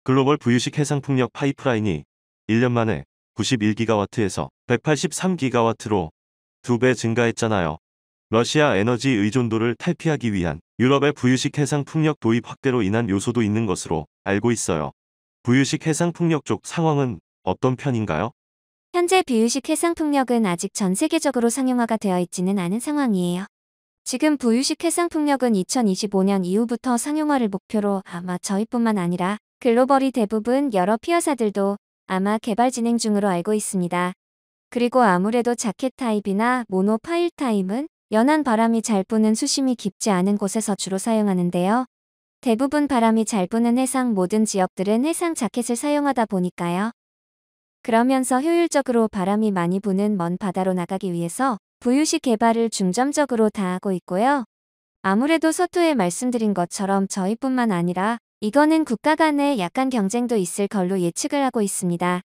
글로벌 부유식 해상풍력 파이프라인이 1년 만에 91기가와트에서 183기가와트로 2배 증가했잖아요. 러시아 에너지 의존도를 탈피하기 위한 유럽의 부유식 해상풍력 도입 확대로 인한 요소도 있는 것으로 알고 있어요. 부유식 해상풍력 쪽 상황은 어떤 편인가요? 현재 부유식 해상풍력은 아직 전 세계적으로 상용화가 되어 있지는 않은 상황이에요. 지금 부유식 해상풍력은 2025년 이후부터 상용화를 목표로 아마 저희뿐만 아니라 글로벌이 대부분 여러 피어사들도 아마 개발 진행 중으로 알고 있습니다. 그리고 아무래도 자켓 타입이나 모노파일 타입은 연한 바람이 잘 부는 수심이 깊지 않은 곳에서 주로 사용하는데요. 대부분 바람이 잘 부는 해상 모든 지역들은 해상 자켓을 사용하다 보니까요. 그러면서 효율적으로 바람이 많이 부는 먼 바다로 나가기 위해서 부유식 개발을 중점적으로 다하고 있고요. 아무래도 서두에 말씀드린 것처럼 저희뿐만 아니라 이거는 국가 간에 약간 경쟁도 있을 걸로 예측을 하고 있습니다.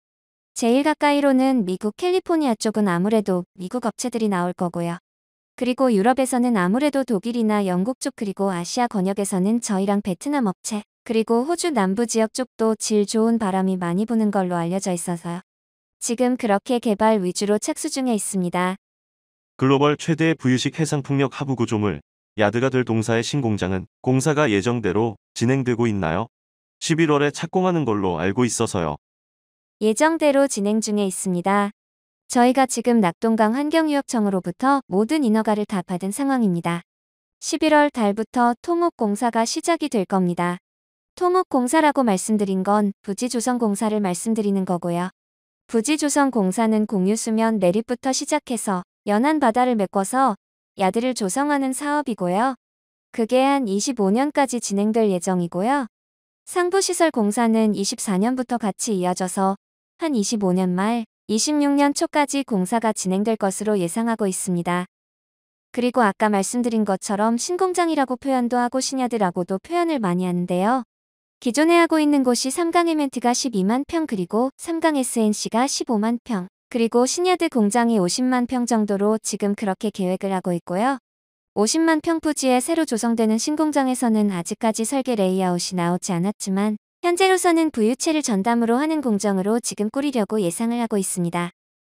제일 가까이로는 미국 캘리포니아 쪽은 아무래도 미국 업체들이 나올 거고요. 그리고 유럽에서는 아무래도 독일이나 영국 쪽 그리고 아시아 권역에서는 저희랑 베트남 업체 그리고 호주 남부 지역 쪽도 질 좋은 바람이 많이 부는 걸로 알려져 있어서요. 지금 그렇게 개발 위주로 착수 중에 있습니다. 글로벌 최대의 부유식 해상풍력 하부 구조물 야드가 될 동사의 신공장은 공사가 예정대로 진행되고 있나요? 11월에 착공하는 걸로 알고 있어서요. 예정대로 진행 중에 있습니다. 저희가 지금 낙동강 환경유역청으로부터 모든 인허가를 다 받은 상황입니다. 11월 달부터 토목 공사가 시작이 될 겁니다. 토목 공사라고 말씀드린 건 부지 조성 공사를 말씀드리는 거고요. 부지 조성 공사는 공유수면 내립부터 시작해서 연안 바다를 메꿔서 야드를 조성하는 사업이고요. 그게 한 25년까지 진행될 예정이고요. 상부시설 공사는 24년부터 같이 이어져서 한 25년 말, 26년 초까지 공사가 진행될 것으로 예상하고 있습니다. 그리고 아까 말씀드린 것처럼 신공장이라고 표현도 하고 신야드라고도 표현을 많이 하는데요. 기존에 하고 있는 곳이 삼강에멘트가 12만 평 그리고 삼강 SNC가 15만 평 그리고 신야드 공장이 50만 평 정도로 지금 그렇게 계획을 하고 있고요. 50만 평 부지에 새로 조성되는 신공장에서는 아직까지 설계 레이아웃이 나오지 않았지만 현재로서는 부유체를 전담으로 하는 공정으로 지금 꾸리려고 예상을 하고 있습니다.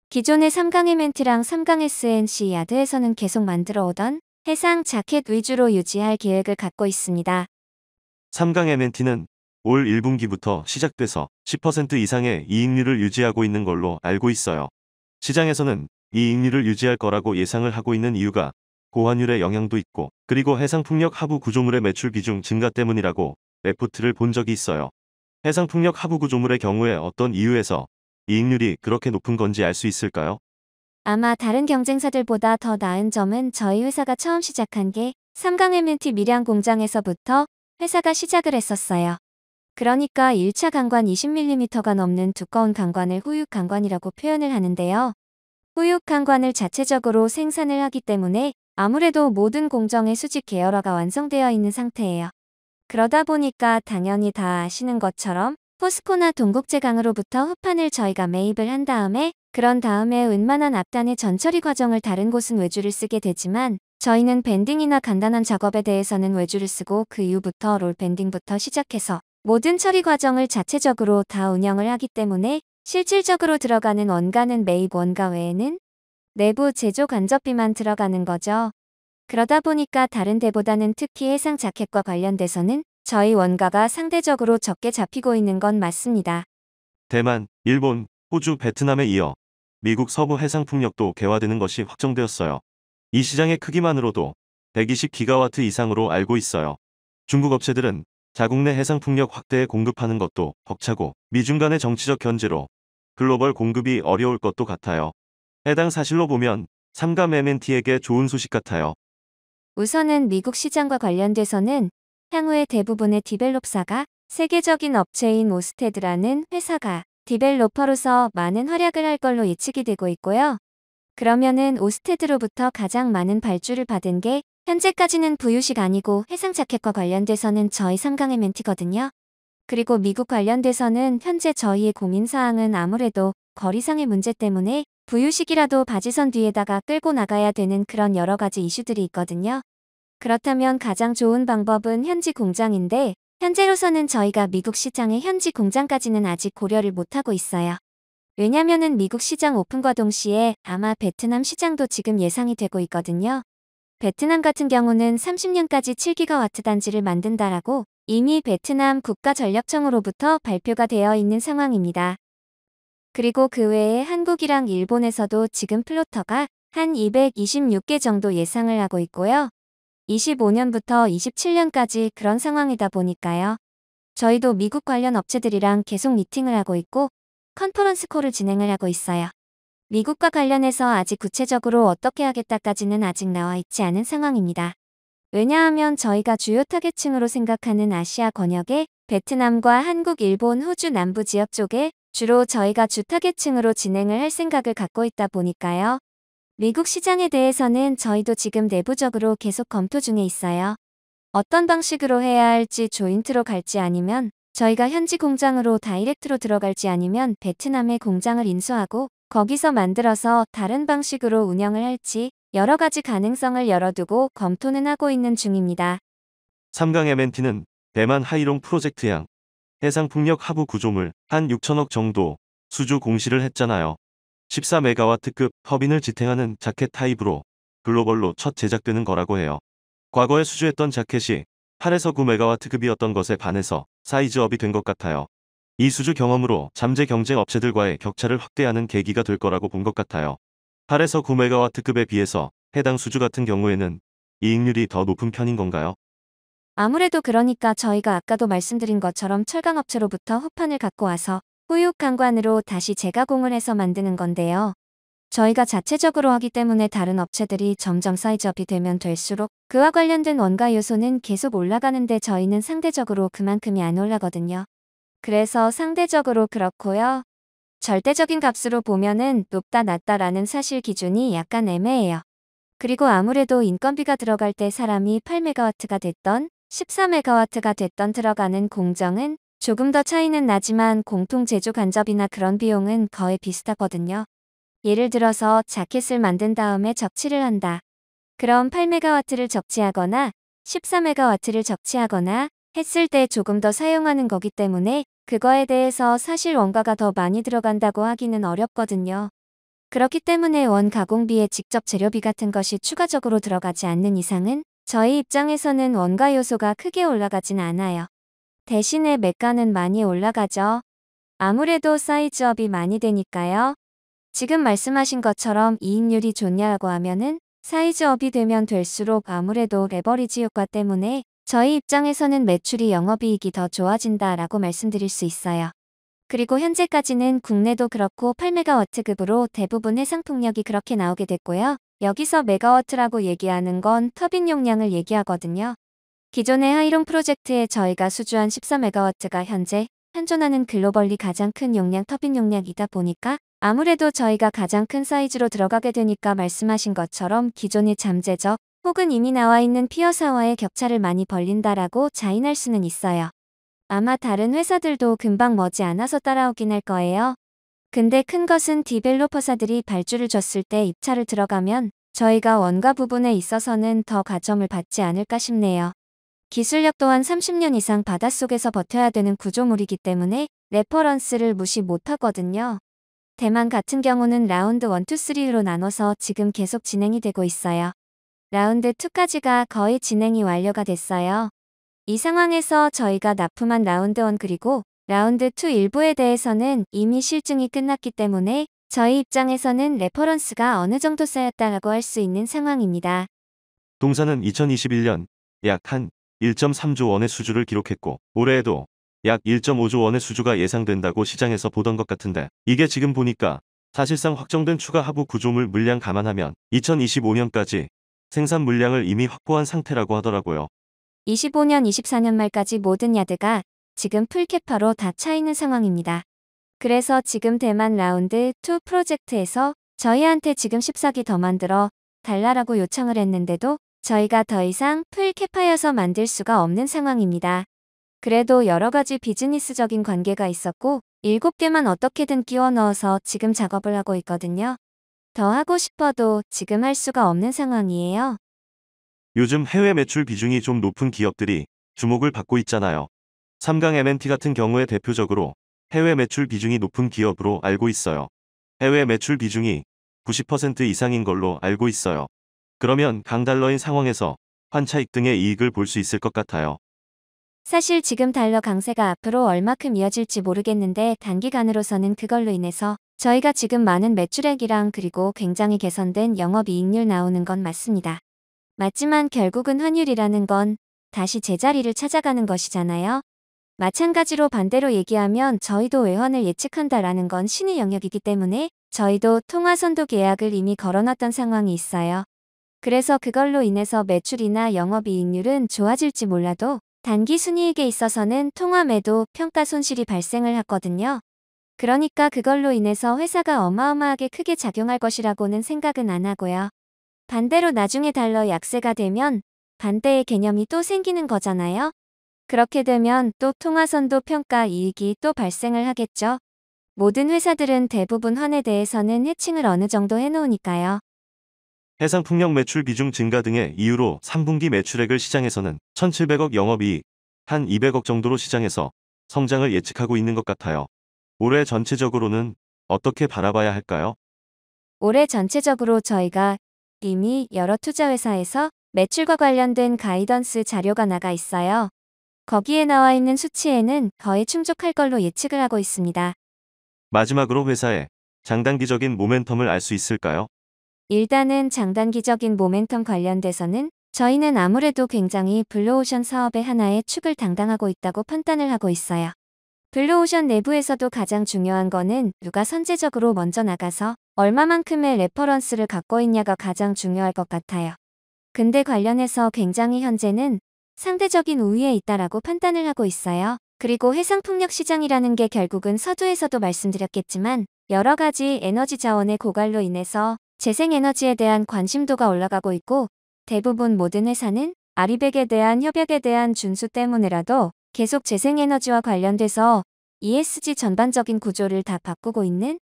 기존의 삼강에멘트랑 삼강 SNC 야드에서는 계속 만들어 오던 해상 자켓 위주로 유지할 계획을 갖고 있습니다. 삼강 MNT는 올 1분기부터 시작돼서 10% 이상의 이익률을 유지하고 있는 걸로 알고 있어요. 시장에서는 이익률을 유지할 거라고 예상을 하고 있는 이유가 고환율의 영향도 있고 그리고 해상풍력 하부 구조물의 매출 비중 증가 때문이라고 레포트를 본 적이 있어요. 해상풍력 하부 구조물의 경우에 어떤 이유에서 이익률이 그렇게 높은 건지 알 수 있을까요? 아마 다른 경쟁사들보다 더 나은 점은 저희 회사가 처음 시작한 게 삼강 MNT 밀양 공장에서부터 회사가 시작을 했었어요. 그러니까 1차 강관 20mm가 넘는 두꺼운 강관을 후육 강관이라고 표현을 하는데요. 후육 강관을 자체적으로 생산을 하기 때문에 아무래도 모든 공정의 수직 계열화가 완성되어 있는 상태예요. 그러다 보니까 당연히 다 아시는 것처럼 포스코나 동국제강으로부터 후판을 저희가 매입을 한 다음에 그런 다음에 웬만한 앞단의 전처리 과정을 다른 곳은 외주를 쓰게 되지만 저희는 밴딩이나 간단한 작업에 대해서는 외주를 쓰고 그 이후부터 롤 밴딩부터 시작해서 모든 처리 과정을 자체적으로 다 운영을 하기 때문에 실질적으로 들어가는 원가는 매입 원가 외에는 내부 제조 간접비만 들어가는 거죠. 그러다 보니까 다른 데보다는 특히 해상 자켓과 관련돼서는 저희 원가가 상대적으로 적게 잡히고 있는 건 맞습니다. 대만, 일본, 호주, 베트남에 이어 미국 서부 해상풍력도 개화되는 것이 확정되었어요. 이 시장의 크기만으로도 120기가와트 이상으로 알고 있어요. 중국 업체들은 자국 내 해상풍력 확대에 공급하는 것도 벅차고 미중 간의 정치적 견제로 글로벌 공급이 어려울 것도 같아요. 해당 사실로 보면 삼감 MNT에게 좋은 소식 같아요. 우선은 미국 시장과 관련돼서는 향후에 대부분의 디벨롭사가 세계적인 업체인 오스테드라는 회사가 디벨로퍼로서 많은 활약을 할 걸로 예측이 되고 있고요. 그러면은 오스테드로부터 가장 많은 발주를 받은 게 현재까지는 부유식 아니고 해상 자켓과 관련돼서는 저희 삼강의 멘티거든요. 그리고 미국 관련돼서는 현재 저희의 고민사항은 아무래도 거리상의 문제 때문에 부유식이라도 바지선 뒤에다가 끌고 나가야 되는 그런 여러 가지 이슈들이 있거든요. 그렇다면 가장 좋은 방법은 현지 공장인데 현재로서는 저희가 미국 시장의 현지 공장까지는 아직 고려를 못하고 있어요. 왜냐면은 미국 시장 오픈과 동시에 아마 베트남 시장도 지금 예상이 되고 있거든요. 베트남 같은 경우는 30년까지 7기가와트 단지를 만든다라고 이미 베트남 국가전력청으로부터 발표가 되어 있는 상황입니다. 그리고 그 외에 한국이랑 일본에서도 지금 플로터가 한 226개 정도 예상을 하고 있고요. 25년부터 27년까지 그런 상황이다 보니까요. 저희도 미국 관련 업체들이랑 계속 미팅을 하고 있고 컨퍼런스 콜을 진행을 하고 있어요. 미국과 관련해서 아직 구체적으로 어떻게 하겠다까지는 아직 나와 있지 않은 상황입니다. 왜냐하면 저희가 주요 타겟층으로 생각하는 아시아 권역에 베트남과 한국, 일본, 호주 남부 지역 쪽에 주로 저희가 주 타겟층으로 진행을 할 생각을 갖고 있다 보니까요. 미국 시장에 대해서는 저희도 지금 내부적으로 계속 검토 중에 있어요. 어떤 방식으로 해야 할지 조인트로 갈지 아니면 저희가 현지 공장으로 다이렉트로 들어갈지 아니면 베트남에 공장을 인수하고 거기서 만들어서 다른 방식으로 운영을 할지 여러 가지 가능성을 열어두고 검토는 하고 있는 중입니다. 3강 M&T는 대만 하이롱 프로젝트양 해상풍력 하부 구조물 한 6천억 정도 수주 공시를 했잖아요. 14메가와트급 터빈을 지탱하는 자켓 타입으로 글로벌로 첫 제작되는 거라고 해요. 과거에 수주했던 자켓이 8에서 9메가와트급이었던 것에 반해서 사이즈업이 된 것 같아요. 이 수주 경험으로 잠재 경쟁 업체들과의 격차를 확대하는 계기가 될 거라고 본 것 같아요. 8에서 9메가와트급에 비해서 해당 수주 같은 경우에는 이익률이 더 높은 편인 건가요? 아무래도 그러니까 저희가 아까도 말씀드린 것처럼 철강업체로부터 호판을 갖고 와서 후육강관으로 다시 재가공을 해서 만드는 건데요. 저희가 자체적으로 하기 때문에 다른 업체들이 점점 사이즈업이 되면 될수록 그와 관련된 원가 요소는 계속 올라가는데 저희는 상대적으로 그만큼이 안 올라거든요. 그래서 상대적으로 그렇고요. 절대적인 값으로 보면은 높다 낮다라는 사실 기준이 약간 애매해요. 그리고 아무래도 인건비가 들어갈 때 사람이 8메가와트가 됐던 14메가와트가 됐던 들어가는 공정은 조금 더 차이는 나지만 공통 제조 간접이나 그런 비용은 거의 비슷하거든요. 예를 들어서 자켓을 만든 다음에 적치를 한다. 그럼 8메가와트를 적치하거나 14메가와트를 적치하거나 했을 때 조금 더 사용하는 거기 때문에 그거에 대해서 사실 원가가 더 많이 들어간다고 하기는 어렵거든요. 그렇기 때문에 원 가공비에 직접 재료비 같은 것이 추가적으로 들어가지 않는 이상은 저희 입장에서는 원가 요소가 크게 올라가진 않아요. 대신에 매가는 많이 올라가죠. 아무래도 사이즈업이 많이 되니까요. 지금 말씀하신 것처럼 이익률이 좋냐고 하면은 사이즈업이 되면 될수록 아무래도 레버리지 효과 때문에 저희 입장에서는 매출이 영업이익이 더 좋아진다라고 말씀드릴 수 있어요. 그리고 현재까지는 국내도 그렇고 8메가와트급으로 대부분 해상풍력이 그렇게 나오게 됐고요. 여기서 메가와트라고 얘기하는 건 터빈 용량을 얘기하거든요. 기존의 하이롱 프로젝트에 저희가 수주한 14메가와트가 현재 현존하는 글로벌리 가장 큰 용량 터빈 용량이다 보니까 아무래도 저희가 가장 큰 사이즈로 들어가게 되니까 말씀하신 것처럼 기존의 잠재적 혹은 이미 나와 있는 피어사와의 격차를 많이 벌린다라고 자인할 수는 있어요. 아마 다른 회사들도 금방 머지않아서 따라오긴 할 거예요. 근데 큰 것은 디벨로퍼사들이 발주를 줬을 때 입찰을 들어가면 저희가 원가 부분에 있어서는 더 가점을 받지 않을까 싶네요. 기술력 또한 30년 이상 바닷속에서 버텨야 되는 구조물이기 때문에 레퍼런스를 무시 못하거든요. 대만 같은 경우는 라운드 1, 2, 3로 나눠서 지금 계속 진행이 되고 있어요. 라운드 2까지가 거의 진행이 완료가 됐어요. 이 상황에서 저희가 납품한 라운드 1 그리고 라운드 2 일부에 대해서는 이미 실증이 끝났기 때문에 저희 입장에서는 레퍼런스가 어느 정도 쌓였다라고 할 수 있는 상황입니다. 동사는 2021년 약 한 1.3조 원의 수주를 기록했고 올해에도 약 1.5조 원의 수주가 예상된다고 시장에서 보던 것 같은데 이게 지금 보니까 사실상 확정된 추가 하부 구조물 물량 감안하면 2025년까지 생산 물량을 이미 확보한 상태라고 하더라고요. 25년, 24년 말까지 모든 야드가 지금 풀캐파로 다 차 있는 상황입니다. 그래서 지금 대만 라운드 2 프로젝트에서 저희한테 지금 14기 더 만들어 달라라고 요청을 했는데도 저희가 더 이상 풀캐파여서 만들 수가 없는 상황입니다. 그래도 여러 가지 비즈니스적인 관계가 있었고 7개만 어떻게든 끼워 넣어서 지금 작업을 하고 있거든요. 더 하고 싶어도 지금 할 수가 없는 상황이에요. 요즘 해외 매출 비중이 좀 높은 기업들이 주목을 받고 있잖아요. 삼강 M&T 같은 경우에 대표적으로 해외 매출 비중이 높은 기업으로 알고 있어요. 해외 매출 비중이 90% 이상인 걸로 알고 있어요. 그러면 강달러인 상황에서 환차익 등의 이익을 볼 수 있을 것 같아요. 사실 지금 달러 강세가 앞으로 얼마큼 이어질지 모르겠는데 단기간으로서는 그걸로 인해서 저희가 지금 많은 매출액이랑 그리고 굉장히 개선된 영업이익률 나오는 건 맞습니다. 맞지만 결국은 환율이라는 건 다시 제자리를 찾아가는 것이잖아요. 마찬가지로 반대로 얘기하면 저희도 외환을 예측한다라는 건 신의 영역이기 때문에 저희도 통화선도 계약을 이미 걸어놨던 상황이 있어요. 그래서 그걸로 인해서 매출이나 영업이익률은 좋아질지 몰라도 단기 순이익에 있어서는 통화 매도 평가 손실이 발생을 하거든요. 그러니까 그걸로 인해서 회사가 어마어마하게 크게 작용할 것이라고는 생각은 안 하고요. 반대로 나중에 달러 약세가 되면 반대의 개념이 또 생기는 거잖아요. 그렇게 되면 또 통화선도 평가 이익이 또 발생을 하겠죠. 모든 회사들은 대부분 환에 대해서는 해칭을 어느 정도 해놓으니까요. 해상풍력 매출 비중 증가 등의 이유로 3분기 매출액을 시장에서는 1,700억 영업이익, 한 200억 정도로 시장에서 성장을 예측하고 있는 것 같아요. 올해 전체적으로는 어떻게 바라봐야 할까요? 올해 전체적으로 저희가 이미 여러 투자회사에서 매출과 관련된 가이던스 자료가 나가 있어요. 거기에 나와 있는 수치에는 거의 충족할 걸로 예측을 하고 있습니다. 마지막으로 회사의 장단기적인 모멘텀을 알 수 있을까요? 일단은 장단기적인 모멘텀 관련돼서는 저희는 아무래도 굉장히 블루오션 사업의 하나의 축을 담당하고 있다고 판단을 하고 있어요. 블루오션 내부에서도 가장 중요한 거는 누가 선제적으로 먼저 나가서 얼마만큼의 레퍼런스를 갖고 있냐가 가장 중요할 것 같아요. 근데 관련해서 굉장히 현재는 상대적인 우위에 있다라고 판단을 하고 있어요. 그리고 해상풍력 시장이라는 게 결국은 서두에서도 말씀드렸겠지만 여러 가지 에너지 자원의 고갈로 인해서 재생에너지에 대한 관심도가 올라가고 있고 대부분 모든 회사는 아리백에 대한 협약에 대한 준수 때문에라도 계속 재생에너지와 관련돼서 ESG 전반적인 구조를 다 바꾸고 있는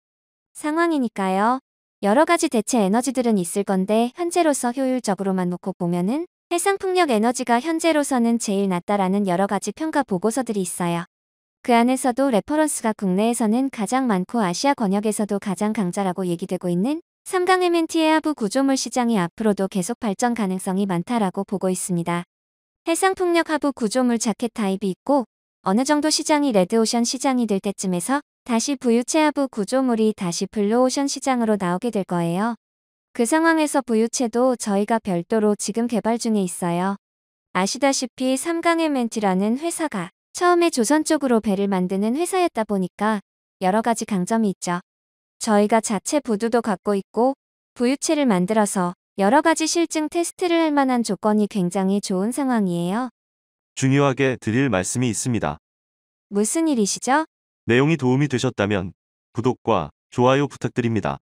상황이니까요. 여러 가지 대체 에너지들은 있을 건데 현재로서 효율적으로만 놓고 보면은 해상풍력 에너지가 현재로서는 제일 낫다라는 여러 가지 평가 보고서들이 있어요. 그 안에서도 레퍼런스가 국내에서는 가장 많고 아시아 권역에서도 가장 강자라고 얘기되고 있는 삼강 M&T의 하부 구조물 시장이 앞으로도 계속 발전 가능성이 많다라고 보고 있습니다. 해상풍력 하부 구조물 자켓 타입이 있고 어느 정도 시장이 레드오션 시장이 될 때쯤에서 다시 부유체 하부 구조물이 다시 블루오션 시장으로 나오게 될 거예요. 그 상황에서 부유체도 저희가 별도로 지금 개발 중에 있어요. 아시다시피 삼강 M&T라는 회사가 처음에 조선 쪽으로 배를 만드는 회사였다 보니까 여러 가지 강점이 있죠. 저희가 자체 부두도 갖고 있고 부유체를 만들어서 여러 가지 실증 테스트를 할 만한 조건이 굉장히 좋은 상황이에요. 중요하게 드릴 말씀이 있습니다. 무슨 일이시죠? 내용이 도움이 되셨다면 구독과 좋아요 부탁드립니다.